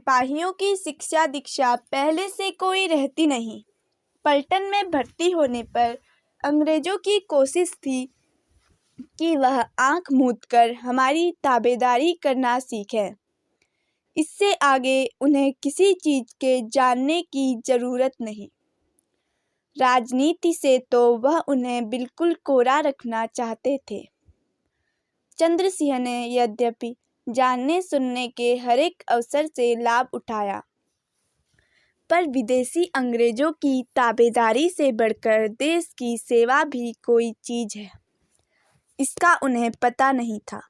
सिपाहियों की शिक्षा दीक्षा पहले से कोई रहती नहीं। पलटन में भर्ती होने पर अंग्रेजों की कोशिश थी कि वह आंख मूंदकर हमारी ताबेदारी करना सीखें। इससे आगे उन्हें किसी चीज के जानने की जरूरत नहीं। राजनीति से तो वह उन्हें बिल्कुल कोरा रखना चाहते थे। चंद्रसिंह ने यद्यपि जानने सुनने के हरेक अवसर से लाभ उठाया, पर विदेशी अंग्रेजों की ताबेदारी से बढ़कर देश की सेवा भी कोई चीज है, इसका उन्हें पता नहीं था।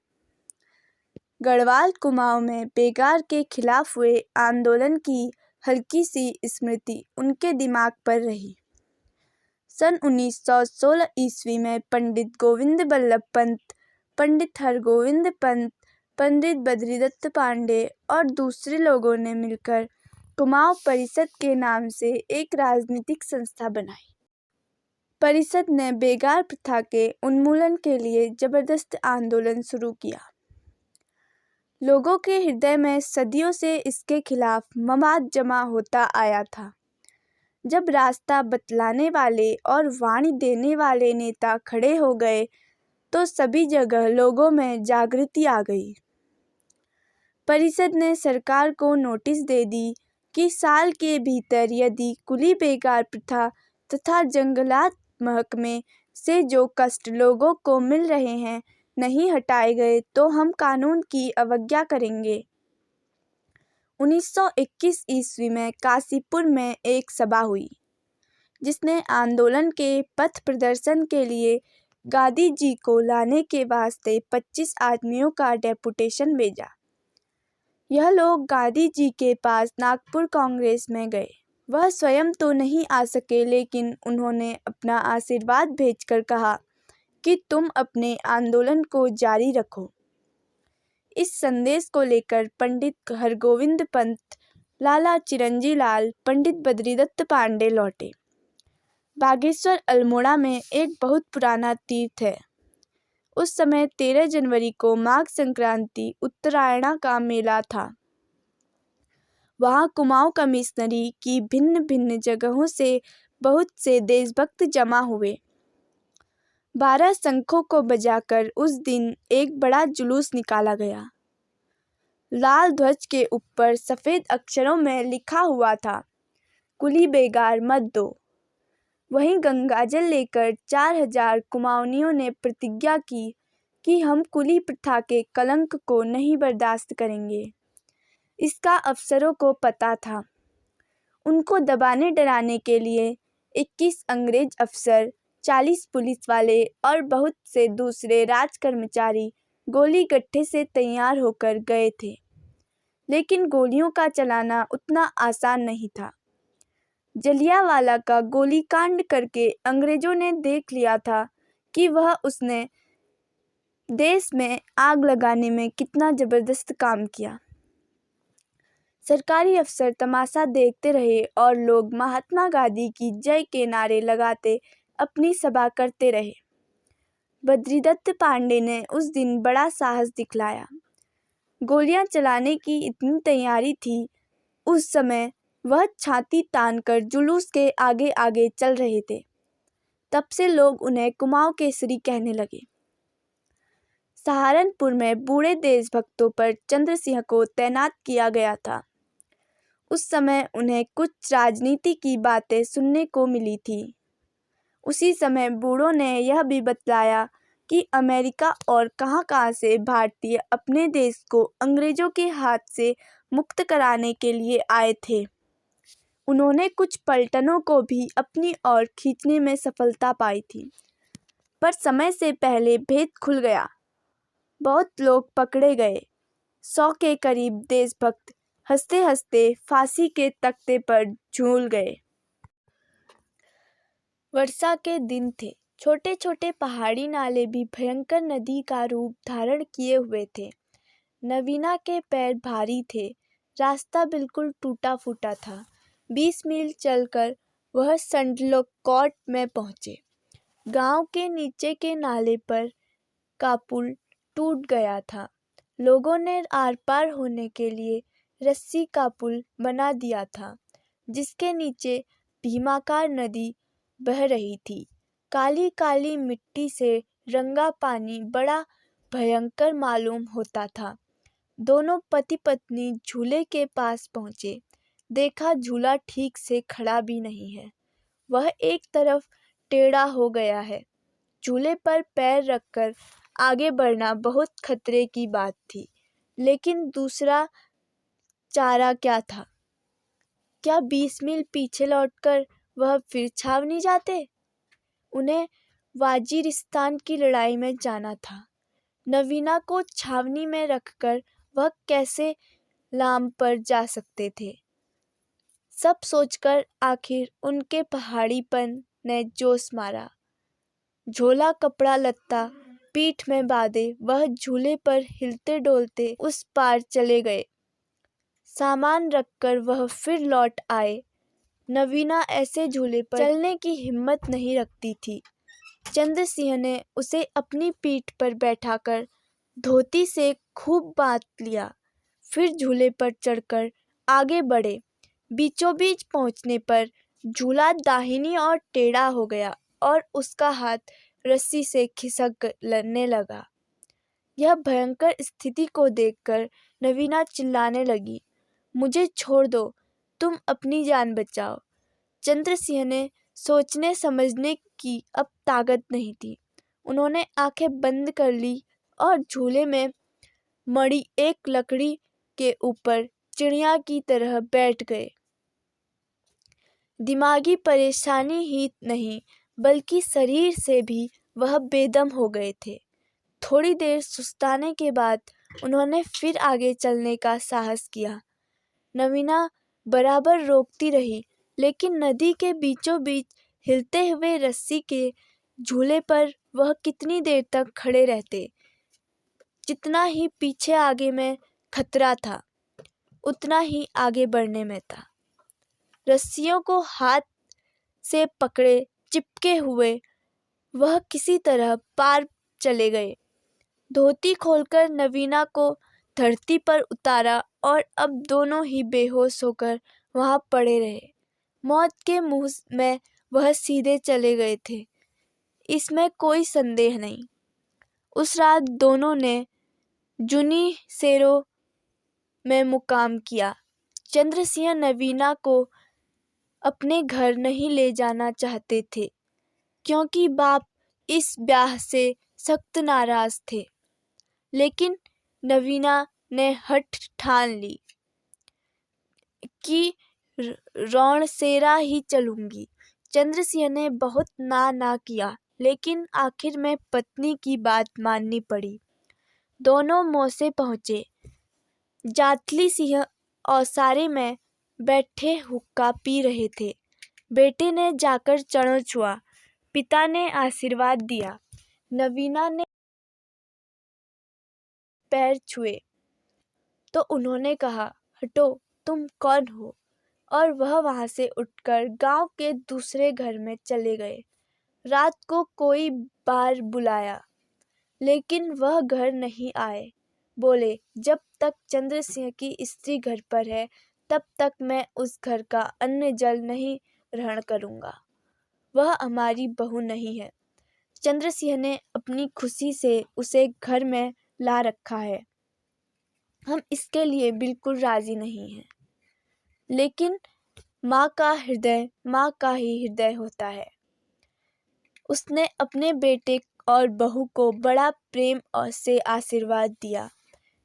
गढ़वाल कुमाऊं में बेगार के खिलाफ हुए आंदोलन की हल्की सी स्मृति उनके दिमाग पर रही। सन 1916 ईस्वी में पंडित गोविंद बल्लभ पंत, पंडित हरगोविंद पंत, पंडित बद्रीदत्त पांडे और दूसरे लोगों ने मिलकर कुमाऊं परिषद के नाम से एक राजनीतिक संस्था बनाई। परिषद ने बेगार प्रथा के उन्मूलन के लिए जबरदस्त आंदोलन शुरू किया। लोगों के हृदय में सदियों से इसके खिलाफ मवाद जमा होता आया था। जब रास्ता बतलाने वाले और वाणी देने वाले नेता खड़े हो गए तो सभी जगह लोगों में जागृति आ गई। परिषद ने सरकार को नोटिस दे दी कि साल के भीतर यदि कुली बेगार प्रथा तथा जंगलात महकमे से जो कष्ट लोगों को मिल रहे हैं नहीं हटाए गए तो हम कानून की अवज्ञा करेंगे। 1921 ईस्वी में काशीपुर में एक सभा हुई, जिसने आंदोलन के पथ प्रदर्शन के लिए गांधी जी को लाने के वास्ते 25 आदमियों का डेपुटेशन भेजा। यह लोग गांधी जी के पास नागपुर कांग्रेस में गए। वह स्वयं तो नहीं आ सके, लेकिन उन्होंने अपना आशीर्वाद भेजकर कहा कि तुम अपने आंदोलन को जारी रखो। इस संदेश को लेकर पंडित हरगोविंद पंत, लाला चिरंजी लाल, पंडित बद्रीदत्त पांडे लौटे। बागेश्वर अल्मोड़ा में एक बहुत पुराना तीर्थ है। उस समय 13 जनवरी को माघ संक्रांति उत्तरायणा का मेला था। वहां कुमाऊं कमिश्नरी की भिन्न भिन्न जगहों से बहुत से देशभक्त जमा हुए। 12 शंखों को बजाकर उस दिन एक बड़ा जुलूस निकाला गया। लाल ध्वज के ऊपर सफेद अक्षरों में लिखा हुआ था, कुली बेगार मत दो। वहीं गंगाजल लेकर 4000 कुमाऊनियों ने प्रतिज्ञा की कि हम कुली प्रथा के कलंक को नहीं बर्दाश्त करेंगे। इसका अफसरों को पता था। उनको दबाने डराने के लिए 21 अंग्रेज अफसर, 40 पुलिस वाले और बहुत से दूसरे राज कर्मचारी गोली गट्ठे से तैयार होकर गए थे। लेकिन गोलियों का चलाना उतना आसान नहीं था। जलियांवाला का गोलीकांड करके अंग्रेजों ने देख लिया था कि वह उसने देश में आग लगाने में कितना जबरदस्त काम किया। सरकारी अफसर तमाशा देखते रहे और लोग महात्मा गांधी की जय के नारे लगाते अपनी सभा करते रहे। बद्रीदत्त पांडे ने उस दिन बड़ा साहस दिखलाया। गोलियां चलाने की इतनी तैयारी थी, उस समय वह छाती तानकर जुलूस के आगे आगे चल रहे थे। तब से लोग उन्हें कुमाऊं केसरी कहने लगे। सहारनपुर में बूढ़े देशभक्तों पर चंद्रसिंह को तैनात किया गया था। उस समय उन्हें कुछ राजनीति की बातें सुनने को मिली थी। उसी समय बूढ़ों ने यह भी बतलाया कि अमेरिका और कहां से भारतीय अपने देश को अंग्रेजों के हाथ से मुक्त कराने के लिए आए थे। उन्होंने कुछ पलटनों को भी अपनी ओर खींचने में सफलता पाई थी, पर समय से पहले भेद खुल गया। बहुत लोग पकड़े गए। 100 के करीब देशभक्त हंसते हंसते फांसी के तख्ते पर झूल गए। वर्षा के दिन थे। छोटे छोटे पहाड़ी नाले भी भयंकर नदी का रूप धारण किए हुए थे। नवीना के पैर भारी थे। रास्ता बिल्कुल टूटा फूटा था। 20 मील चलकर वह संडलोकोट में पहुंचे। गांव के नीचे के नाले पर का पुल टूट गया था। लोगों ने आर पार होने के लिए रस्सी का पुल बना दिया था, जिसके नीचे भीमाकार नदी बह रही थी। काली काली मिट्टी से रंगा पानी बड़ा भयंकर मालूम होता था। दोनों पति पत्नी झूले के पास पहुंचे। देखा झूला ठीक से खड़ा भी नहीं है, वह एक तरफ टेढ़ा हो गया है। झूले पर पैर रखकर आगे बढ़ना बहुत खतरे की बात थी, लेकिन दूसरा चारा क्या था? क्या 20 मील पीछे लौटकर वह फिर छावनी जाते? उन्हें वाजीरिस्तान की लड़ाई में जाना था। नवीना को छावनी में रखकर वह कैसे लाम पर जा सकते थे? सब सोचकर आखिर उनके पहाड़ीपन ने जोश मारा। झोला कपड़ा लत्ता पीठ में बांधे वह झूले पर हिलते डोलते उस पार चले गए। सामान रखकर वह फिर लौट आए। नवीना ऐसे झूले पर चलने की हिम्मत नहीं रखती थी। चंद्रसिंह ने उसे अपनी पीठ पर बैठाकर धोती से खूब बांध लिया। फिर झूले पर चढ़कर आगे बढ़े। बीचों बीच पहुंचने पर झूला दाहिनी ओर टेढ़ा हो गया और उसका हाथ रस्सी से खिसकने लगा। यह भयंकर स्थिति को देखकर नवीना चिल्लाने लगी, मुझे छोड़ दो, तुम अपनी जान बचाओ। चंद्रसिंह ने सोचने समझने की अब ताकत नहीं थी। उन्होंने आंखें बंद कर ली और झूले में मड़ी एक लकड़ी के ऊपर चिड़िया की तरह बैठ गए। दिमागी परेशानी ही नहीं बल्कि शरीर से भी वह बेदम हो गए थे। थोड़ी देर सुस्ताने के बाद उन्होंने फिर आगे चलने का साहस किया। नवीना बराबर रोकती रही, लेकिन नदी के बीचों बीच हिलते हुए रस्सी के झूले पर वह कितनी देर तक खड़े रहते। जितना ही पीछे आगे में खतरा था, उतना ही आगे बढ़ने में था। रस्सियों को हाथ से पकड़े चिपके हुए वह किसी तरह पार चले गए। धोती खोलकर नवीना को धरती पर उतारा और अब दोनों ही बेहोश होकर वहां पड़े रहे। मौत के मुंह में वह सीधे चले गए थे, इसमें कोई संदेह नहीं। उस रात दोनों ने जुनी सेरो में मुकाम किया। चंद्रसिंह नवीना को अपने घर नहीं ले जाना चाहते थे, क्योंकि बाप इस ब्याह से सख्त नाराज थे। लेकिन नवीना ने हठ ठान ली कि रौणसेरा ही चलूंगी। चंद्रसिंह ने बहुत ना किया, लेकिन आखिर में पत्नी की बात माननी पड़ी। दोनों मौसे पहुंचे। जातली सिंह औसारे में बैठे हुक्का पी रहे थे। बेटे ने जाकर चरण छुआ। पिता ने आशीर्वाद दिया। नवीना ने पैर छुए तो उन्होंने कहा, हटो, तुम कौन हो? और वह वहां से उठकर गांव के दूसरे घर में चले गए। रात को कोई बार बुलाया, लेकिन वह घर नहीं आए। बोले, जब तक चंद्रसिंह की स्त्री घर पर है, तब तक मैं उस घर का अन्न जल नहीं ग्रहण करूंगा। वह हमारी बहू नहीं है। चंद्रसिंह ने अपनी खुशी से उसे घर में ला रखा है। हम इसके लिए बिल्कुल राजी नहीं हैं। लेकिन माँ का हृदय माँ का ही हृदय होता है। उसने अपने बेटे और बहू को बड़ा प्रेम और से आशीर्वाद दिया।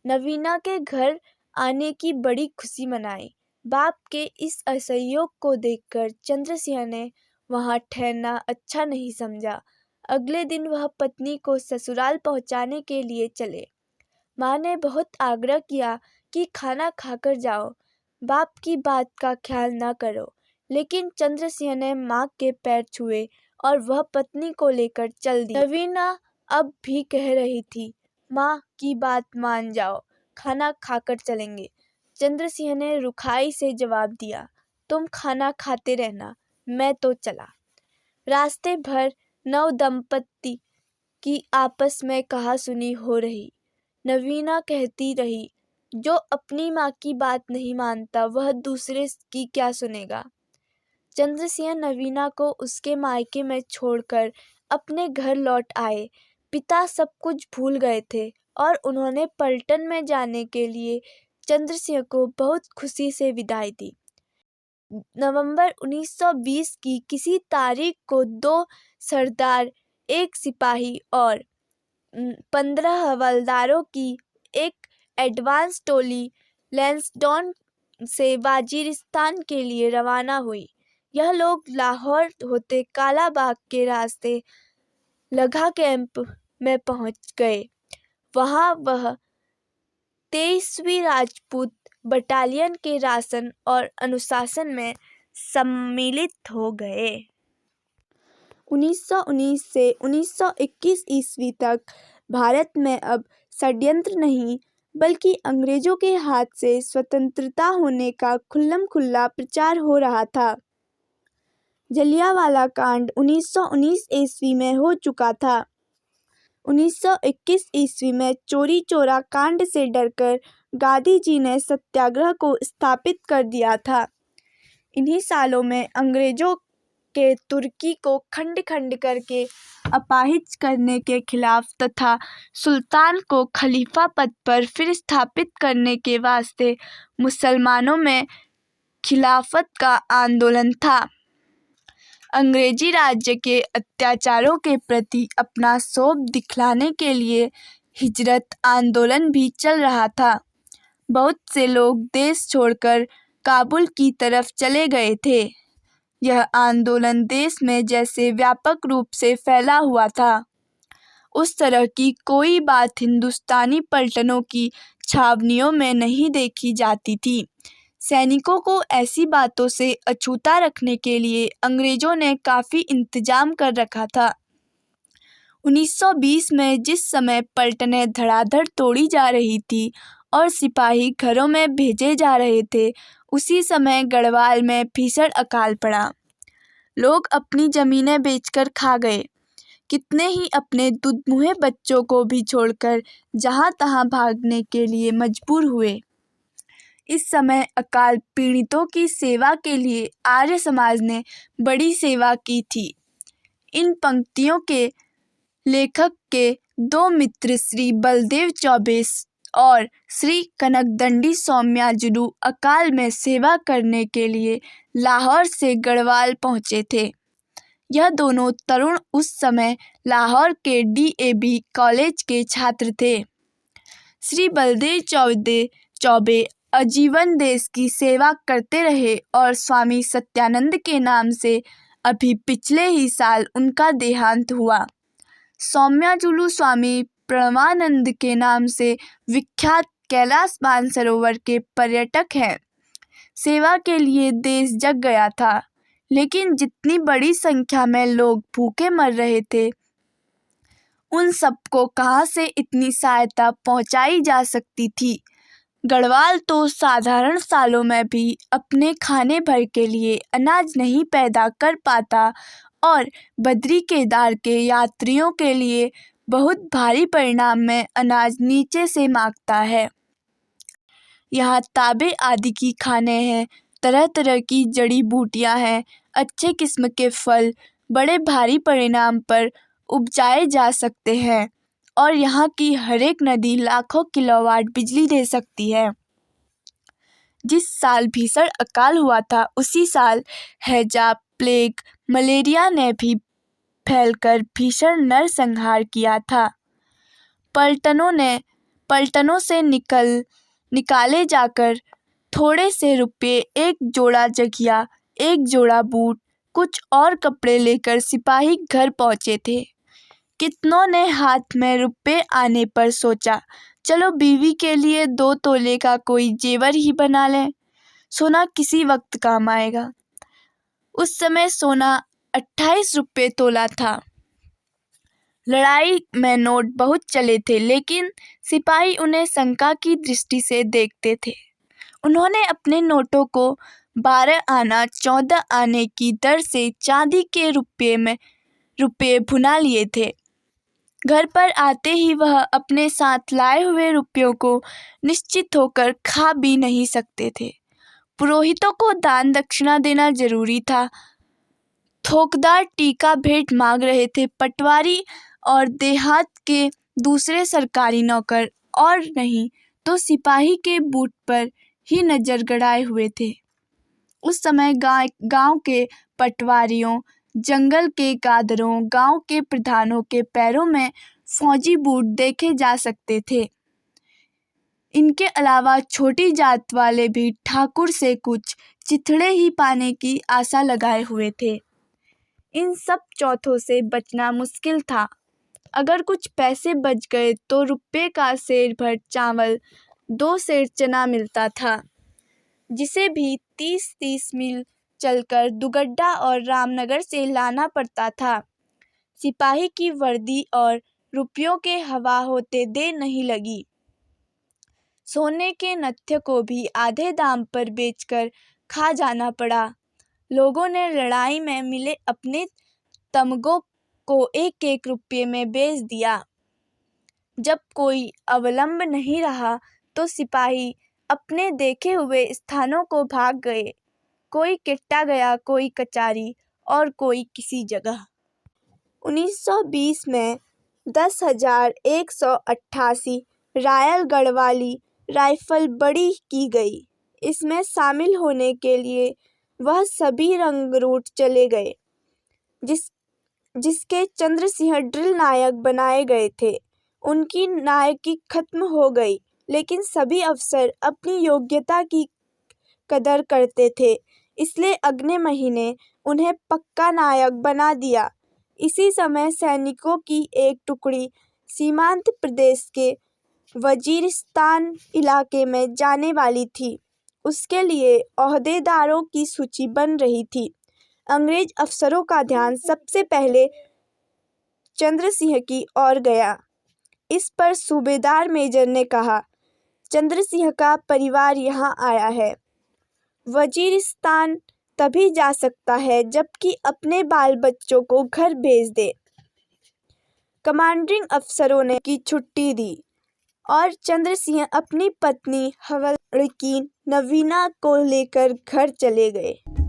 नवीना के घर आने की बड़ी खुशी मनाई। बाप के इस असहयोग को देखकर चंद्रसिंह ने वहां ठहरना अच्छा नहीं समझा। अगले दिन वह पत्नी को ससुराल पहुंचाने के लिए चले। माँ ने बहुत आग्रह किया कि खाना खाकर जाओ, बाप की बात का ख्याल न करो। लेकिन चंद्रसिंह ने माँ के पैर छुए और वह पत्नी को लेकर चल दी। नवीना अब भी कह रही थी, माँ की बात मान जाओ, खाना खाकर चलेंगे। चंद्रसिंह ने रुखाई से जवाब दिया, तुम खाना खाते रहना, मैं तो चला। रास्ते भर नव दंपत्ति की आपस में कहासुनी हो रही। नवीना कहती रही, जो अपनी माँ की बात नहीं मानता वह दूसरे की क्या सुनेगा। चंद्रसिंह नवीना को उसके मायके में छोड़कर अपने घर लौट आए। पिता सब कुछ भूल गए थे और उन्होंने पलटन में जाने के लिए चंद्रसिंह को बहुत खुशी से विदाई दी। नवंबर 1920 की किसी तारीख को 2 सरदार, 1 सिपाही और 15 हवलदारों की एक एडवांस टोली लैंसडौन से वजीरिस्तान के लिए रवाना हुई। यह लोग लाहौर होते कालाबाग के रास्ते लगा कैंप में पहुंच गए। वहां वह 23वीं राजपूत बटालियन के राशन और अनुशासन में सम्मिलित हो गए। 1919 से 1921 ईस्वी तक भारत में अब षड्यंत्र नहीं बल्कि अंग्रेजों के हाथ से स्वतंत्रता होने का खुल्लम-खुल्ला प्रचार हो रहा था। जलियांवाला कांड 1919 ईस्वी में हो चुका था। 1921 ईस्वी में चोरी चोरा कांड से डरकर गांधी जी ने सत्याग्रह को स्थापित कर दिया था। इन्हीं सालों में अंग्रेजों के तुर्की को खंड-खंड करके अपाहिज करने के खिलाफ तथा सुल्तान को खलीफा पद पर फिर स्थापित करने के वास्ते मुसलमानों में खिलाफत का आंदोलन था। अंग्रेजी राज्य के अत्याचारों के प्रति अपना क्षोभ दिखलाने के लिए हिजरत आंदोलन भी चल रहा था। बहुत से लोग देश छोड़कर काबुल की तरफ चले गए थे। यह आंदोलन देश में जैसे व्यापक रूप से फैला हुआ था, उस तरह की कोई बात हिंदुस्तानी पलटनों की छावनियों में नहीं देखी जाती थी। सैनिकों को ऐसी बातों से अछूता रखने के लिए अंग्रेजों ने काफ़ी इंतजाम कर रखा था। 1920 में जिस समय पलटनें धड़ाधड़ तोड़ी जा रही थी और सिपाही घरों में भेजे जा रहे थे, उसी समय गढ़वाल में भीषण अकाल पड़ा। लोग अपनी ज़मीनें बेचकर खा गए। कितने ही अपने दुधमुहे बच्चों को भी छोड़कर जहाँ तहाँ भागने के लिए मजबूर हुए। इस समय अकाल पीड़ितों की सेवा के लिए आर्य समाज ने बड़ी सेवा की थी। इन पंक्तियों के लेखक के 2 मित्र श्री बलदेव चौबे और श्री कनकदंडी सौम्याजुलू अकाल में सेवा करने के लिए लाहौर से गढ़वाल पहुँचे थे। यह दोनों तरुण उस समय लाहौर के DAV कॉलेज के छात्र थे। श्री बलदेव चौबे आजीवन देश की सेवा करते रहे और स्वामी सत्यानंद के नाम से अभी पिछले ही साल उनका देहांत हुआ। सौम्याजुलू स्वामी प्रणवानंद के नाम से विख्यात कैलाश मानसरोवर के पर्यटक हैं। सेवा के लिए देश जग गया था, लेकिन जितनी बड़ी संख्या में लोग भूखे मर रहे थे, उन सबको कहाँ से इतनी सहायता पहुँचाई जा सकती थी। गढ़वाल तो साधारण सालों में भी अपने खाने भर के लिए अनाज नहीं पैदा कर पाता और बद्री केदार के यात्रियों के लिए बहुत भारी परिमाण में अनाज नीचे से मांगता है। यहाँ ताबे आदि की खाने हैं, तरह तरह की जड़ी बूटियाँ हैं, अच्छे किस्म के फल बड़े भारी परिमाण पर उपजाए जा सकते हैं और यहाँ की हर एक नदी लाखों किलोवाट बिजली दे सकती है। जिस साल भीषण अकाल हुआ था, उसी साल हैजा, प्लेग, मलेरिया ने भी फैलकर भीषण नरसंहार किया था। पलटनों से निकाले जाकर थोड़े से रुपये, 1 जोड़ा जघिया, 1 जोड़ा बूट, कुछ और कपड़े लेकर सिपाही घर पहुँचे थे। कितनों ने हाथ में रुपये आने पर सोचा, चलो बीवी के लिए 2 तोले का कोई जेवर ही बना लें, सोना किसी वक्त काम आएगा। उस समय सोना 28 रुपये तोला था। लड़ाई में नोट बहुत चले थे, लेकिन सिपाही उन्हें शंका की दृष्टि से देखते थे। उन्होंने अपने नोटों को 12 आना 14 आने की दर से चांदी के रुपये भुना लिए थे। घर पर आते ही वह अपने साथ लाए हुए रुपयों को निश्चित होकर खा भी नहीं सकते थे। पुरोहितों को दान दक्षिणा देना जरूरी था। थोकदार टीका भेंट मांग रहे थे। पटवारी और देहात के दूसरे सरकारी नौकर और नहीं तो सिपाही के बूट पर ही नजर गड़ाए हुए थे। उस समय गांव के पटवारियों, जंगल के कादरों, गांव के प्रधानों के पैरों में फौजी बूट देखे जा सकते थे। इनके अलावा छोटी जात वाले भी ठाकुर से कुछ चिथड़े ही पाने की आशा लगाए हुए थे। इन सब चौथों से बचना मुश्किल था। अगर कुछ पैसे बच गए तो रुपये का सेर भर चावल, 2 सेर चना मिलता था, जिसे भी 30-30 मील चलकर दुगड्डा और रामनगर से लाना पड़ता था। सिपाही की वर्दी और रुपयों के हवा होते देर नहीं लगी। सोने के नत्थे को भी आधे दाम पर बेचकर खा जाना पड़ा। लोगों ने लड़ाई में मिले अपने तमगों को 1-1 रुपये में बेच दिया। जब कोई अवलंब नहीं रहा तो सिपाही अपने देखे हुए स्थानों को भाग गए। कोई किट्टा गया, कोई कचारी और कोई किसी जगह। 1920 में 10,188 रायल गढ़वाली राइफल बड़ी की गई। इसमें शामिल होने के लिए वह सभी रंगरूट चले गए जिसके चंद्र सिंह ड्रिल नायक बनाए गए थे। उनकी नायकी खत्म हो गई, लेकिन सभी अफसर अपनी योग्यता की कदर करते थे, इसलिए अगले महीने उन्हें पक्का नायक बना दिया। इसी समय सैनिकों की एक टुकड़ी सीमांत प्रदेश के वजीरिस्तान इलाके में जाने वाली थी। उसके लिए ओहदेदारों की सूची बन रही थी। अंग्रेज अफसरों का ध्यान सबसे पहले चंद्र सिंह की ओर गया। इस पर सूबेदार मेजर ने कहा, चंद्र सिंह का परिवार यहाँ आया है। वजीरिस्तान तभी जा सकता है जबकि अपने बाल बच्चों को घर भेज दे। कमांडिंग अफसरों ने की छुट्टी दी और चंद्र सिंह अपनी पत्नी हवलदार नवीना को लेकर घर चले गए।